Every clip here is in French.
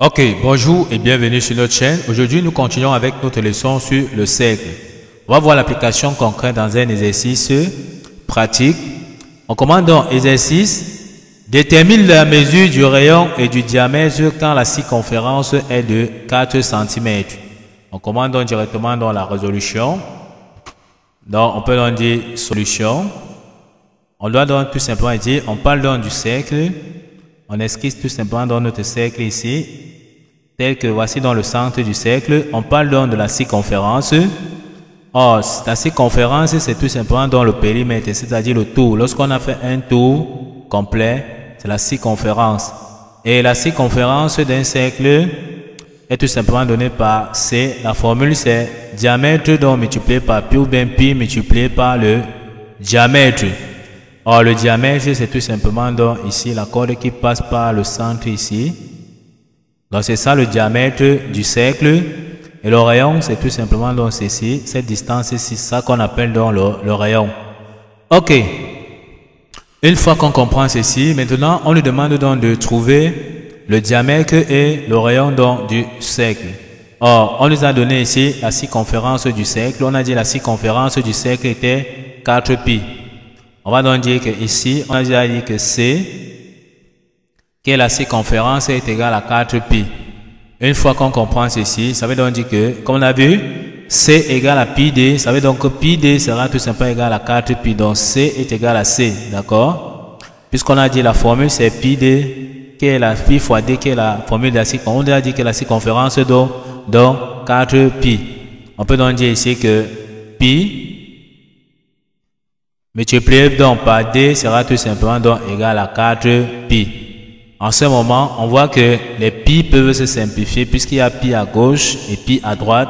Ok, bonjour et bienvenue sur notre chaîne. Aujourd'hui, nous continuons avec notre leçon sur le cercle. On va voir l'application concrète dans un exercice pratique. On commande donc exercice. Détermine la mesure du rayon et du diamètre quand la circonférence est de 4 cm. On commande donc directement dans la résolution. Donc, on peut donc dire solution. On doit donc tout simplement dire, on parle donc du cercle. On esquisse tout simplement dans notre cercle ici, tel que voici dans le centre du cercle. On parle donc de la circonférence. Or, la circonférence, c'est tout simplement dans le périmètre, c'est-à-dire le tour. Lorsqu'on a fait un tour complet, c'est la circonférence. Et la circonférence d'un cercle est tout simplement donnée par C. La formule, c'est diamètre donc multiplié par pi ou bien pi multiplié par le diamètre. Or, le diamètre, c'est tout simplement donc ici la corde qui passe par le centre ici. Donc, c'est ça le diamètre du cercle. Et le rayon, c'est tout simplement donc ceci, cette distance ici, ça qu'on appelle donc le rayon. Ok. Une fois qu'on comprend ceci, maintenant, on nous demande donc de trouver le diamètre et le rayon donc du cercle. Or, on nous a donné ici la circonférence du cercle. On a dit la circonférence du cercle était 4 pi. On va donc dire que ici, on a déjà dit que C, qui est la circonférence, est égale à 4 pi. Une fois qu'on comprend ceci, ça veut donc dire que, comme on a vu, C égale à pi d, ça veut donc que pi d sera tout simplement égal à 4 pi. Donc C est égal à C, d'accord? Puisqu'on a dit la formule, c'est pi d, qui est la pi fois d, qui est la formule de la circonférence. On a dit que la circonférence donc 4 pi. On peut donc dire ici que pi multiplié donc par d sera tout simplement donc égal à 4 pi. En ce moment, on voit que les pi peuvent se simplifier puisqu'il y a pi à gauche et pi à droite.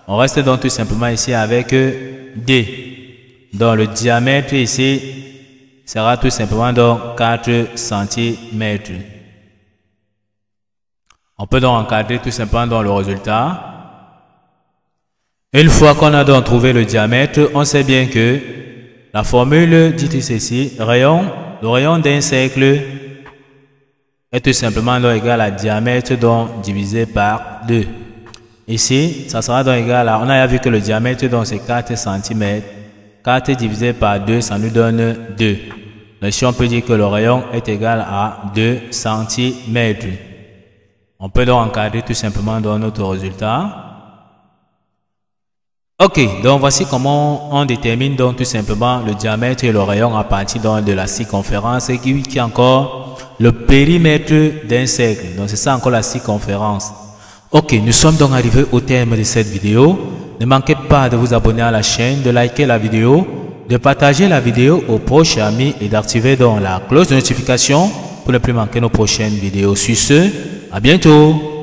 On reste donc tout simplement ici avec d. Donc le diamètre ici sera tout simplement donc 4 cm. On peut donc encadrer tout simplement dans le résultat. Une fois qu'on a donc trouvé le diamètre, on sait bien que la formule dit ceci, le rayon d'un cercle est tout simplement donc égal à diamètre donc divisé par 2. Ici, ça sera donc égal à, on a vu que le diamètre donc c'est 4 cm. 4 divisé par 2, ça nous donne 2. Donc ici, on peut dire que le rayon est égal à 2 cm. On peut donc encadrer tout simplement dans notre résultat. Ok, donc voici comment on détermine donc tout simplement le diamètre et le rayon à partir donc de la circonférence qui est encore le périmètre d'un cercle. Donc c'est ça encore la circonférence. Ok, nous sommes donc arrivés au terme de cette vidéo. Ne manquez pas de vous abonner à la chaîne, de liker la vidéo, de partager la vidéo aux proches amis et d'activer donc la cloche de notification pour ne plus manquer nos prochaines vidéos. Sur ce, à bientôt.